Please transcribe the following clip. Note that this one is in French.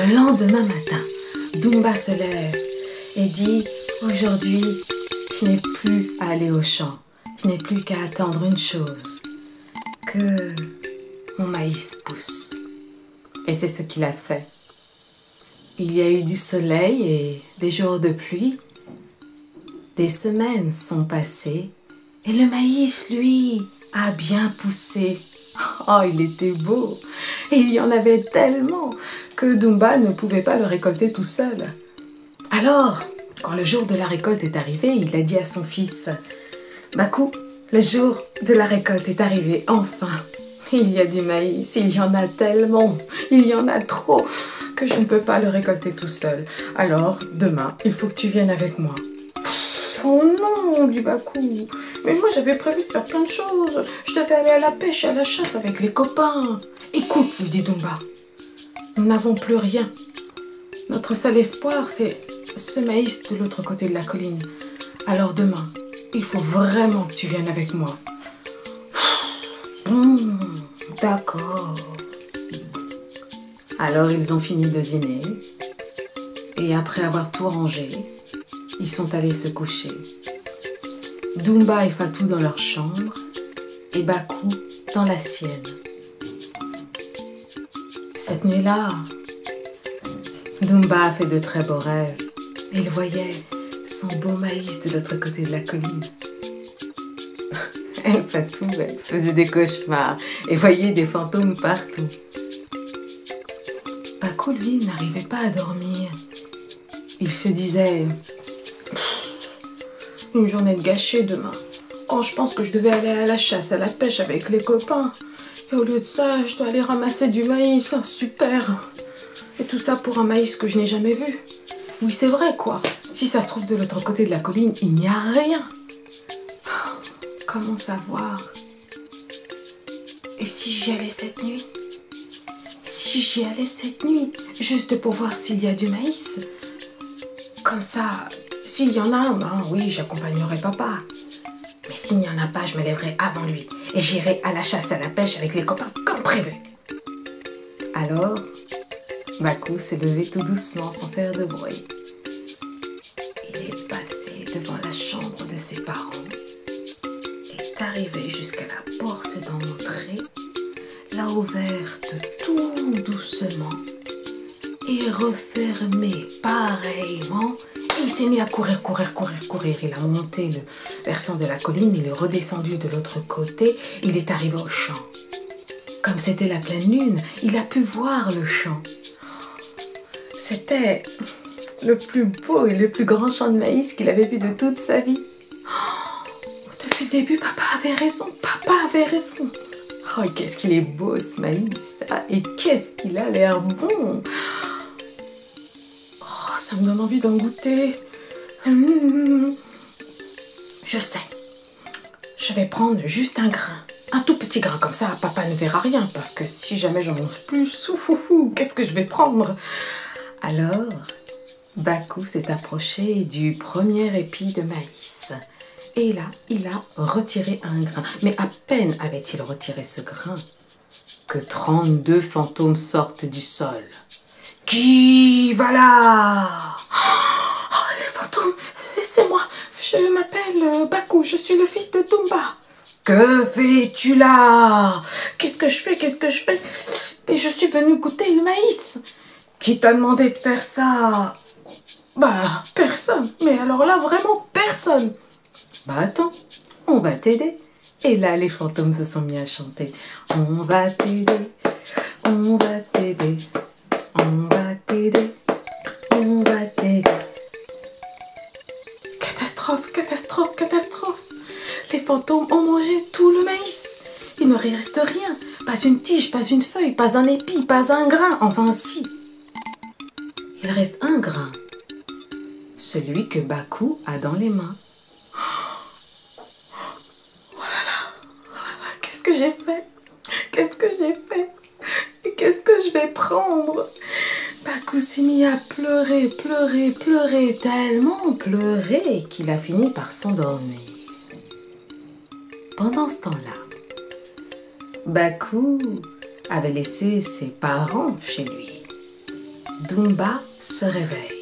Le lendemain matin, Dumba se lève et dit « Aujourd'hui, je n'ai plus à aller au champ. Je n'ai plus qu'à attendre une chose, que mon maïs pousse. » Et c'est ce qu'il a fait. Il y a eu du soleil et des jours de pluie. Des semaines sont passées et le maïs, lui, a bien poussé. Oh, il était beau. Et il y en avait tellement que Dumba ne pouvait pas le récolter tout seul. Alors, quand le jour de la récolte est arrivé, il a dit à son fils « Bakou, le jour de la récolte est arrivé, enfin. Il y a du maïs, il y en a tellement, il y en a trop que je ne peux pas le récolter tout seul. Alors, demain, il faut que tu viennes avec moi. » Oh non, dit Bakou, mais moi j'avais prévu de faire plein de choses. Je devais aller à la pêche et à la chasse avec les copains. Écoute, lui dit Dumba, nous n'avons plus rien. Notre seul espoir, c'est ce maïs de l'autre côté de la colline. Alors demain, il faut vraiment que tu viennes avec moi. D'accord. Alors ils ont fini de dîner et après avoir tout rangé, ils sont allés se coucher. Dumba et Fatou dans leur chambre et Bakou dans la sienne. Cette nuit-là, Dumba a fait de très beaux rêves. Il voyait son beau maïs de l'autre côté de la colline. Elle, Fatou, elle faisait des cauchemars et voyait des fantômes partout. Bakou, lui, n'arrivait pas à dormir. Il se disait... Une journée de gâchée demain. Quand je pense que je devais aller à la chasse, à la pêche avec les copains. Et au lieu de ça, je dois aller ramasser du maïs. Oh, super. Et tout ça pour un maïs que je n'ai jamais vu. Oui, c'est vrai, quoi. Si ça se trouve de l'autre côté de la colline, il n'y a rien. Comment savoir? Et si j'y allais cette nuit? Si j'y allais cette nuit, juste pour voir s'il y a du maïs. Comme ça... S'il y en a, ben oui, j'accompagnerai papa. Mais s'il n'y en a pas, je me lèverai avant lui et j'irai à la chasse, à la pêche avec les copains comme prévu. Alors, Bakou s'est levé tout doucement sans faire de bruit. Il est passé devant la chambre de ses parents, est arrivé jusqu'à la porte d'entrée, l'a ouverte tout doucement et refermé pareillement. Et il s'est mis à courir. Il a monté le versant de la colline, il est redescendu de l'autre côté, il est arrivé au champ. Comme c'était la pleine lune, il a pu voir le champ. C'était le plus beau et le plus grand champ de maïs qu'il avait vu de toute sa vie. Depuis le début, papa avait raison. Oh, qu'est-ce qu'il est beau ce maïs, et qu'est-ce qu'il a l'air bon. Ça me donne envie d'en goûter. Je sais. Je vais prendre juste un grain. Un tout petit grain, comme ça papa ne verra rien. Parce que si jamais j'en mange plus, qu'est-ce que je vais prendre? Alors, Bakou s'est approché du premier épi de maïs. Et là, il a retiré un grain. Mais à peine avait-il retiré ce grain que 32 fantômes sortent du sol. Qui va là? Oh, les fantômes, c'est moi. Je m'appelle Bakou, je suis le fils de Dumba. Que fais-tu là? Qu'est-ce que je fais? Et je suis venue goûter le maïs. Qui t'a demandé de faire ça? Bah, personne. Mais alors là, vraiment personne. Bah attends, on va t'aider. Et là, les fantômes se sont mis à chanter. On va t'aider, on va t'aider. On va t'aider, on va t'aider. Catastrophe. Les fantômes ont mangé tout le maïs. Il ne reste rien. Pas une tige, pas une feuille, pas un épi, pas un grain. Enfin si. Il reste un grain. Celui que Bakou a dans les mains. Oh là là, qu'est-ce que j'ai fait? Et qu'est-ce que je vais prendre? Bakou s'est mis à pleurer, tellement pleurer qu'il a fini par s'endormir. Pendant ce temps-là, Bakou avait laissé ses parents chez lui. Dumba se réveille.